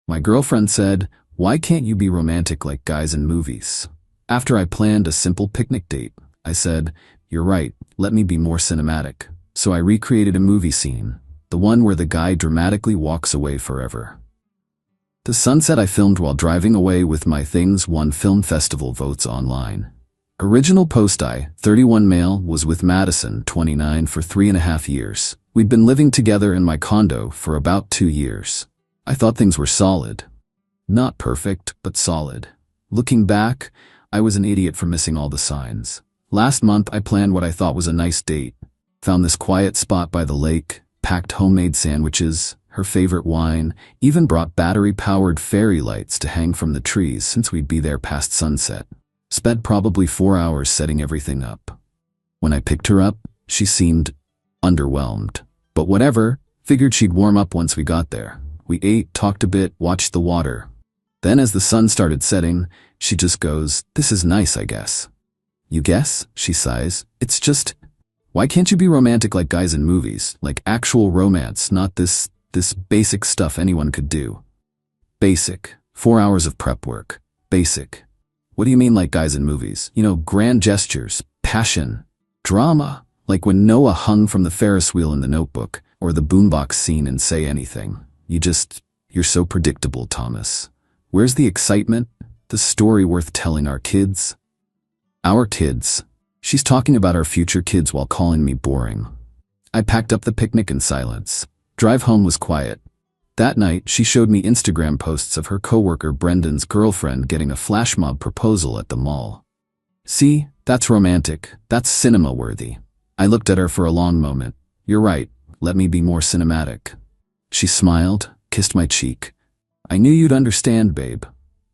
My girlfriend said, "Why can't you be romantic like guys in movies?" After I planned a simple picnic date, I said, "You're right, let me be more cinematic." So I recreated a movie scene, the one where the guy dramatically walks away forever. The sunset I filmed while driving away with my things won film festival votes online. Original post: I, 31 male, was with Madison, 29, for 3.5 years. We'd been living together in my condo for about 2 years. I thought things were solid. Not perfect, but solid. Looking back, I was an idiot for missing all the signs. Last month I planned what I thought was a nice date. Found this quiet spot by the lake, packed homemade sandwiches, her favorite wine, even brought battery-powered fairy lights to hang from the trees since we'd be there past sunset. Spent probably 4 hours setting everything up. When I picked her up, she seemed underwhelmed. But whatever, figured she'd warm up once we got there. We ate, talked a bit, watched the water. Then as the sun started setting, she just goes, "This is nice, I guess." "You guess?" she sighs. "It's just, why can't you be romantic like guys in movies? Like actual romance, not this basic stuff anyone could do." Basic. 4 hours of prep work. Basic. What do you mean like guys in movies? You know, grand gestures, passion, drama. Like when Noah hung from the Ferris wheel in The Notebook, or the boombox scene in Say Anything. You're so predictable, Thomas. Where's the excitement? The story worth telling our kids? Our kids. She's talking about our future kids while calling me boring. I packed up the picnic in silence. Drive home was quiet. That night, she showed me Instagram posts of her coworker Brendan's girlfriend getting a flash mob proposal at the mall. "See, that's romantic. That's cinema-worthy." I looked at her for a long moment. "You're right. Let me be more cinematic." She smiled, kissed my cheek. "I knew you'd understand, babe."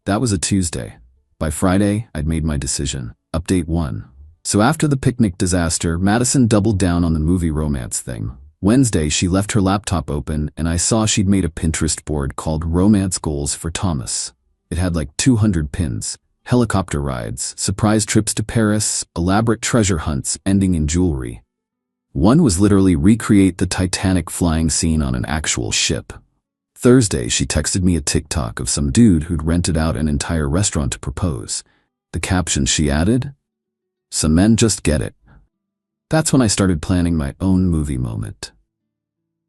That was a Tuesday. By Friday, I'd made my decision. Update 1. So after the picnic disaster, Madison doubled down on the movie romance thing. Wednesday, she left her laptop open and I saw she'd made a Pinterest board called Romance Goals for Thomas. It had like 200 pins, helicopter rides, surprise trips to Paris, elaborate treasure hunts ending in jewelry. One was literally recreate the Titanic flying scene on an actual ship. Thursday, she texted me a TikTok of some dude who'd rented out an entire restaurant to propose. The caption she added? "Some men just get it." That's when I started planning my own movie moment.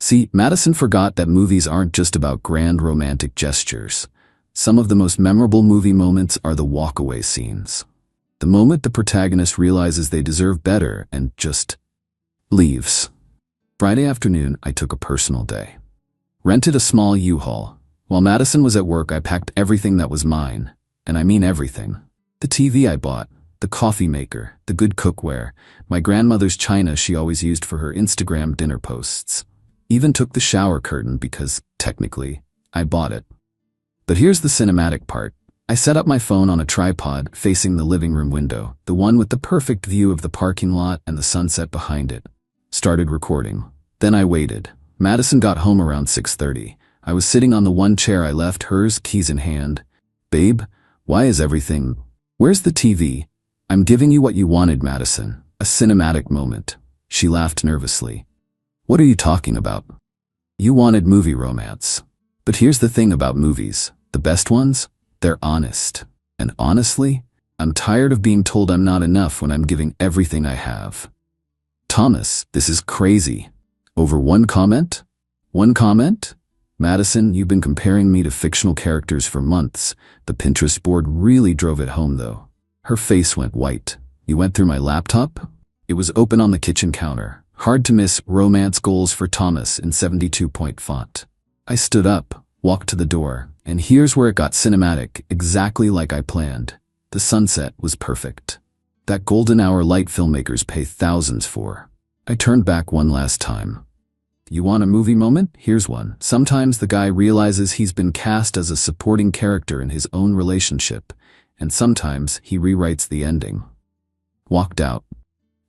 See, Madison forgot that movies aren't just about grand romantic gestures. Some of the most memorable movie moments are the walkaway scenes. The moment the protagonist realizes they deserve better and just leaves. Friday afternoon, I took a personal day. Rented a small U-Haul. While Madison was at work, I packed everything that was mine. And I mean everything. The TV I bought, the coffee maker, the good cookware, my grandmother's china she always used for her Instagram dinner posts. Even took the shower curtain because, technically, I bought it. But here's the cinematic part. I set up my phone on a tripod facing the living room window, the one with the perfect view of the parking lot and the sunset behind it. Started recording. Then I waited. Madison got home around 6:30. I was sitting on the one chair I left hers, keys in hand. "Babe, why is everything... Where's the TV? I'm giving you what you wanted, Madison. A cinematic moment." She laughed nervously. "What are you talking about? You wanted movie romance. But here's the thing about movies. The best ones? They're honest. And honestly, I'm tired of being told I'm not enough when I'm giving everything I have." "Thomas, this is crazy. Over one comment? One comment? Madison, you've been comparing me to fictional characters for months." The Pinterest board really drove it home, though. Her face went white. "You went through my laptop?" It was open on the kitchen counter. Hard to miss Romance Goals for Thomas in 72-point font. I stood up, walked to the door, and here's where it got cinematic, exactly like I planned. The sunset was perfect. That golden hour light filmmakers pay thousands for. I turned back one last time. You want a movie moment? Here's one. Sometimes the guy realizes he's been cast as a supporting character in his own relationship, and sometimes he rewrites the ending. Walked out.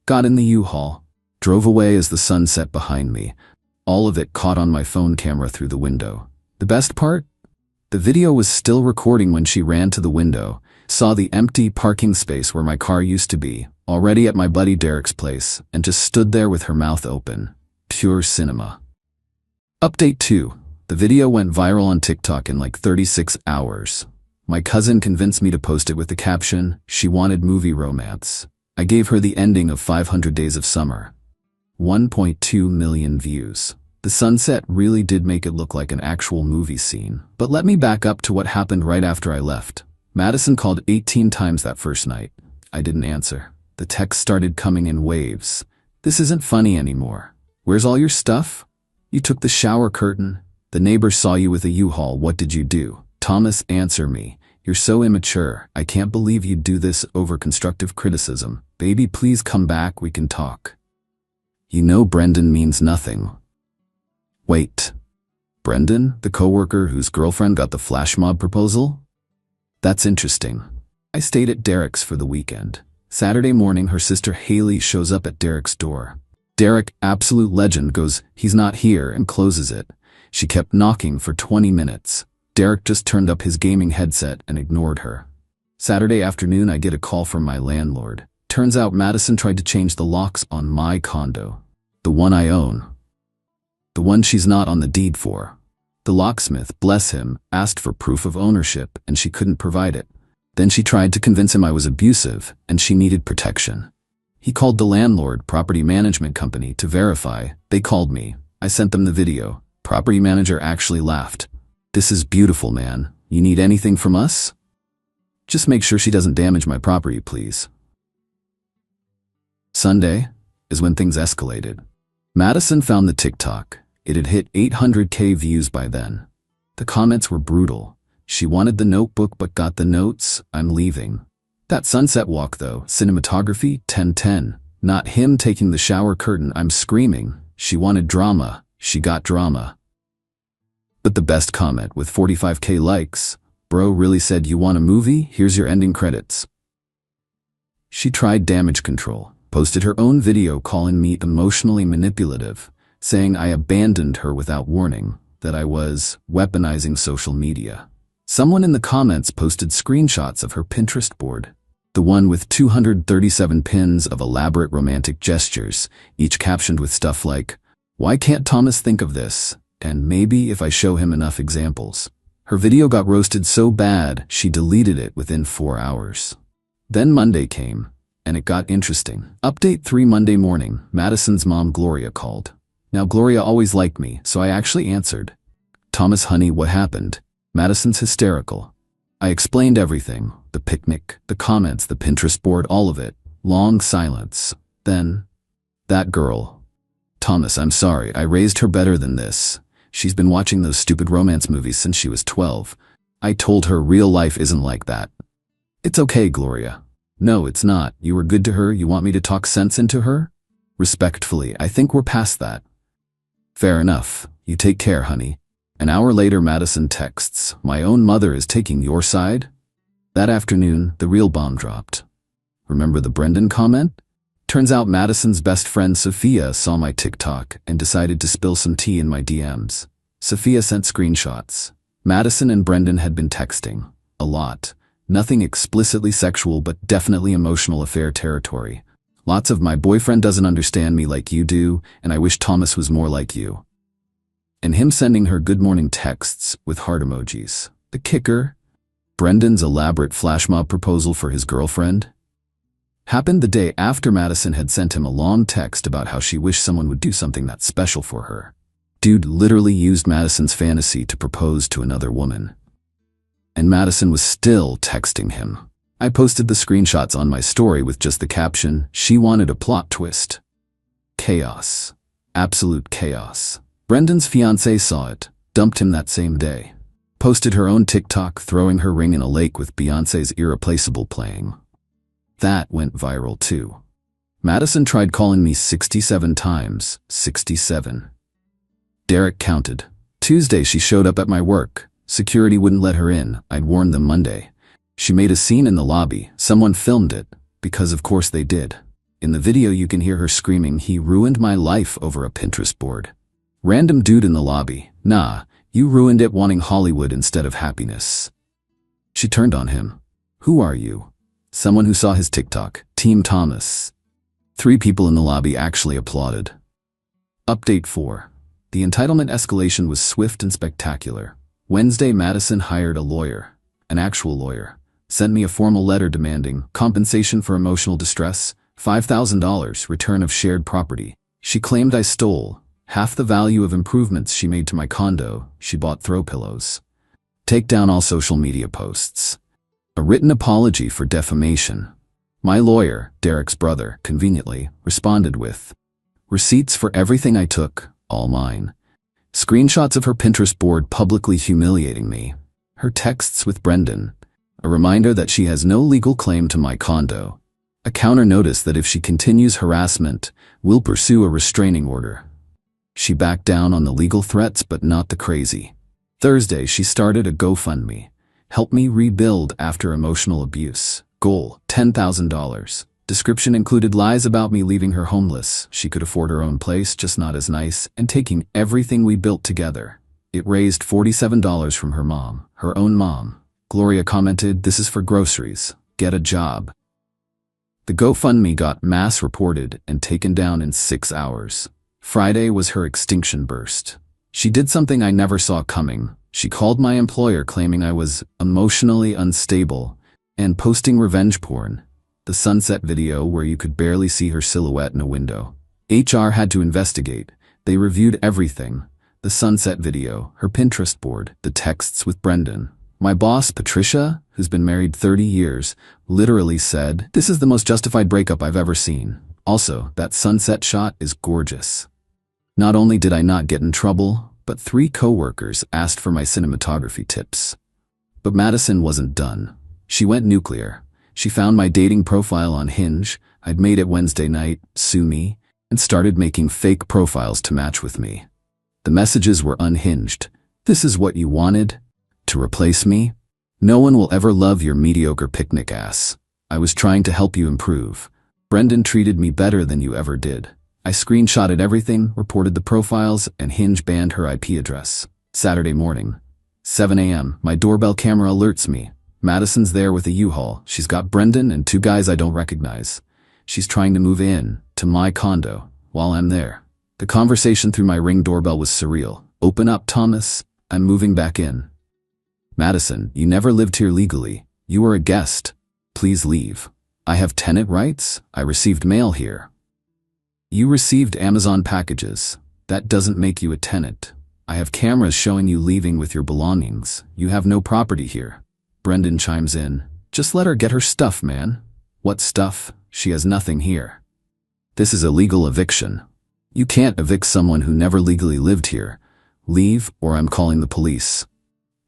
Got in the U-Haul. Drove away as the sun set behind me. All of it caught on my phone camera through the window. The best part? The video was still recording when she ran to the window, saw the empty parking space where my car used to be, already at my buddy Derek's place, and just stood there with her mouth open. Pure cinema. Update 2. The video went viral on TikTok in like 36 hours. My cousin convinced me to post it with the caption, "She wanted movie romance." I gave her the ending of 500 Days of Summer. 1.2 million views. The sunset really did make it look like an actual movie scene. But let me back up to what happened right after I left. Madison called 18 times that first night. I didn't answer. The texts started coming in waves. "This isn't funny anymore. Where's all your stuff? You took the shower curtain. The neighbor saw you with a U-Haul. What did you do? Thomas, answer me. You're so immature. I can't believe you'd do this over constructive criticism. Baby, please come back. We can talk. You know Brendan means nothing." Wait. Brendan, the coworker whose girlfriend got the flash mob proposal? That's interesting. I stayed at Derek's for the weekend. Saturday morning, her sister Haley shows up at Derek's door. Derek, absolute legend, goes, "He's not here," and closes it. She kept knocking for 20 minutes. Derek just turned up his gaming headset and ignored her. Saturday afternoon, I get a call from my landlord. Turns out Madison tried to change the locks on my condo. The one I own. The one she's not on the deed for. The locksmith, bless him, asked for proof of ownership and she couldn't provide it. Then she tried to convince him I was abusive and she needed protection. He called the landlord, property management company, to verify. They called me. I sent them the video. Property manager actually laughed. "This is beautiful, man. You need anything from us? Just make sure she doesn't damage my property, please." Sunday is when things escalated. Madison found the TikTok. It had hit 800K views by then. The comments were brutal. "She wanted the notebook but got the notes. I'm leaving." That sunset walk though, cinematography, 10/10. Not him taking the shower curtain. I'm screaming. She wanted drama. She got drama. But the best comment, with 45K likes, "Bro really said you want a movie? Here's your ending credits." She tried damage control, posted her own video calling me emotionally manipulative, saying I abandoned her without warning, that I was weaponizing social media. Someone in the comments posted screenshots of her Pinterest board, the one with 237 pins of elaborate romantic gestures, each captioned with stuff like, "Why can't Thomas think of this?" and "Maybe if I show him enough examples." Her video got roasted so bad, she deleted it within 4 hours. Then Monday came, and it got interesting. Update 3 Monday morning, Madison's mom Gloria called. Now Gloria always liked me, so I actually answered. "Thomas, honey, what happened?" Madison's hysterical. I explained everything, the picnic, the comments, the Pinterest board, all of it. Long silence. Then, "That girl. Thomas, I'm sorry, I raised her better than this. She's been watching those stupid romance movies since she was 12. I told her real life isn't like that." "It's okay, Gloria." "No, it's not. You were good to her. You want me to talk sense into her?" "Respectfully, I think we're past that." "Fair enough. You take care, honey." An hour later, Madison texts, "My own mother is taking your side?" That afternoon, the real bomb dropped. Remember the Brendan comment? Turns out Madison's best friend Sophia saw my TikTok and decided to spill some tea in my DMs. Sophia sent screenshots. Madison and Brendan had been texting. A lot. Nothing explicitly sexual but definitely emotional affair territory. Lots of "my boyfriend doesn't understand me like you do, and I wish Thomas was more like you." And him sending her good morning texts with heart emojis. The kicker? Brendan's elaborate flash mob proposal for his girlfriend happened the day after Madison had sent him a long text about how she wished someone would do something that's special for her. Dude literally used Madison's fantasy to propose to another woman. And Madison was still texting him. I posted the screenshots on my story with just the caption, "She wanted a plot twist." Chaos. Absolute chaos. Brendan's fiancée saw it, dumped him that same day. Posted her own TikTok throwing her ring in a lake with Beyoncé's Irreplaceable playing. That went viral too. Madison tried calling me 67 times. 67. Derek counted. Tuesday she showed up at my work. Security wouldn't let her in. I'd warned them Monday. She made a scene in the lobby. Someone filmed it, because of course they did. In the video you can hear her screaming, "He ruined my life over a Pinterest board." Random dude in the lobby. "Nah, you ruined it wanting Hollywood instead of happiness." She turned on him. "Who are you?" Someone who saw his TikTok. Team Thomas. 3 people in the lobby actually applauded. Update 4. The entitlement escalation was swift and spectacular. Wednesday, Madison hired a lawyer, an actual lawyer, sent me a formal letter demanding compensation for emotional distress, $5,000, return of shared property. She claimed I stole half the value of improvements she made to my condo. She bought throw pillows. Take down all social media posts. A written apology for defamation. My lawyer, Derek's brother, conveniently responded with receipts for everything I took, all mine. Screenshots of her Pinterest board publicly humiliating me. Her texts with Brendan. A reminder that she has no legal claim to my condo. A counter notice that if she continues harassment, we'll pursue a restraining order. She backed down on the legal threats but not the crazy. Thursday, she started a GoFundMe. Help me rebuild after emotional abuse. Goal, $10,000. Description included lies about me leaving her homeless. She could afford her own place, just not as nice, and taking everything we built together. It raised $47 from her mom, her own mom. Gloria commented, "This is for groceries. Get a job." The GoFundMe got mass reported and taken down in 6 hours. Friday was her extinction burst. She did something I never saw coming. She called my employer claiming I was emotionally unstable and posting revenge porn. The sunset video where you could barely see her silhouette in a window. HR had to investigate. They reviewed everything. The sunset video, her Pinterest board, the texts with Brendan. My boss, Patricia, who's been married 30 years, literally said, "This is the most justified breakup I've ever seen. Also, that sunset shot is gorgeous." Not only did I not get in trouble, but 3 coworkers asked for my cinematography tips. But Madison wasn't done. She went nuclear. She found my dating profile on Hinge. I'd made it Wednesday night, sue me, and started making fake profiles to match with me. The messages were unhinged. "This is what you wanted? To replace me? No one will ever love your mediocre picnic ass. I was trying to help you improve. Brendan treated me better than you ever did." I screenshotted everything, reported the profiles, and Hinge banned her IP address. Saturday morning, 7 a.m., my doorbell camera alerts me. Madison's there with a U-Haul. She's got Brendan and 2 guys I don't recognize. She's trying to move in to my condo while I'm there. The conversation through my Ring doorbell was surreal. "Open up, Thomas. I'm moving back in." "Madison, you never lived here legally. You were a guest. Please leave." "I have tenant rights. I received mail here." "You received Amazon packages. That doesn't make you a tenant. I have cameras showing you leaving with your belongings. You have no property here." Brendan chimes in, "Just let her get her stuff, man." "What stuff? She has nothing here." "This is a legal eviction. You can't evict someone who never legally lived here. Leave or I'm calling the police."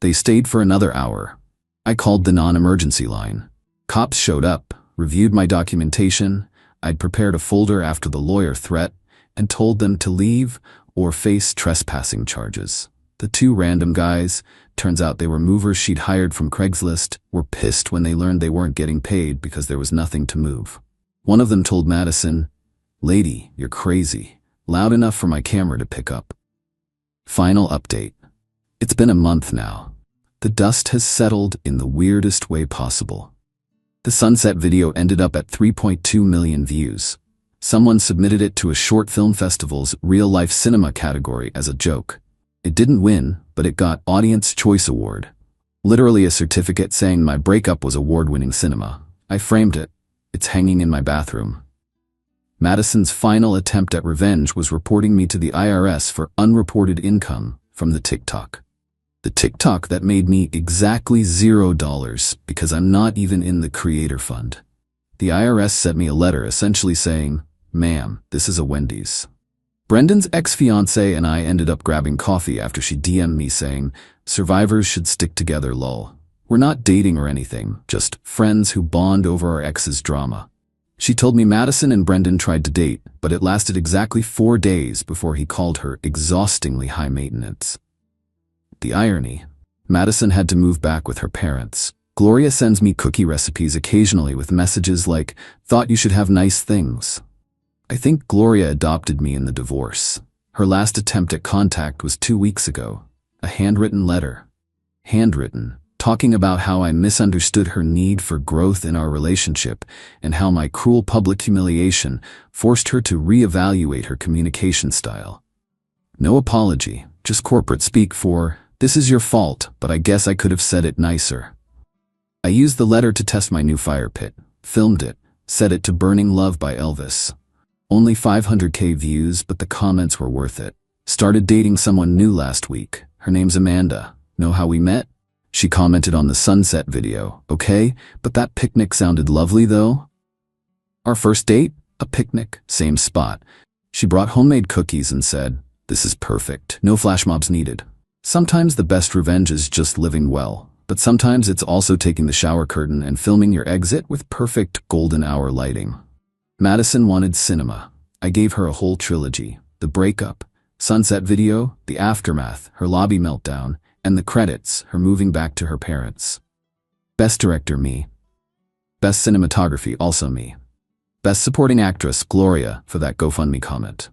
They stayed for another hour. I called the non-emergency line. Cops showed up, reviewed my documentation. I'd prepared a folder after the lawyer threat and told them to leave or face trespassing charges. The 2 random guys, turns out they were movers she'd hired from Craigslist, were pissed when they learned they weren't getting paid because there was nothing to move. One of them told Madison, "Lady, you're crazy. Loud enough for my camera to pick up." Final update. It's been a month now. The dust has settled in the weirdest way possible. The sunset video ended up at 3.2 million views. Someone submitted it to a short film festival's real-life cinema category as a joke. It didn't win, but it got Audience Choice Award. Literally a certificate saying my breakup was award-winning cinema. I framed it. It's hanging in my bathroom. Madison's final attempt at revenge was reporting me to the IRS for unreported income from the TikTok. The TikTok that made me exactly $0 because I'm not even in the creator fund. The IRS sent me a letter essentially saying, "Ma'am, this is a Wendy's." Brendan's ex-fiancée and I ended up grabbing coffee after she DM'd me saying, "Survivors should stick together, lol. We're not dating or anything, just friends who bond over our ex's drama." She told me Madison and Brendan tried to date, but it lasted exactly 4 days before he called her exhaustingly high maintenance. The irony. Madison had to move back with her parents. Gloria sends me cookie recipes occasionally with messages like, "Thought you should have nice things." I think Gloria adopted me in the divorce. Her last attempt at contact was 2 weeks ago. A handwritten letter. Handwritten, talking about how I misunderstood her need for growth in our relationship and how my cruel public humiliation forced her to reevaluate her communication style. No apology, just corporate speak for, "This is your fault, but I guess I could have said it nicer." I used the letter to test my new fire pit, filmed it, set it to Burning Love by Elvis. Only 500K views, but the comments were worth it. Started dating someone new last week. Her name's Amanda. Know how we met? She commented on the sunset video. Okay, but that picnic sounded lovely though. Our first date? A picnic, same spot. She brought homemade cookies and said, "This is perfect. No flash mobs needed." Sometimes the best revenge is just living well, but sometimes it's also taking the shower curtain and filming your exit with perfect golden hour lighting. Madison wanted cinema. I gave her a whole trilogy: the breakup, sunset video, the aftermath, her lobby meltdown, and the credits, her moving back to her parents. Best director, me. Best cinematography, also me. Best supporting actress, Gloria, for that GoFundMe comment.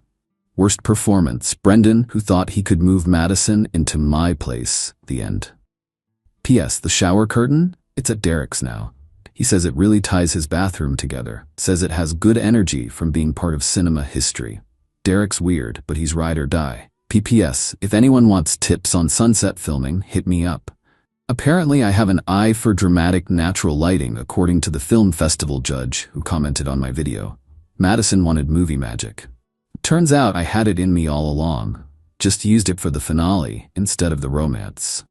Worst performance, Brendan, who thought he could move Madison into my place. The end. P.S. The shower curtain? It's at Derek's now. He says it really ties his bathroom together. Says it has good energy from being part of cinema history. Derek's weird, but he's ride or die. P.P.S. If anyone wants tips on sunset filming, hit me up. Apparently I have an eye for dramatic natural lighting, according to the film festival judge who commented on my video. Madison wanted movie magic. Turns out I had it in me all along. Just used it for the finale instead of the romance.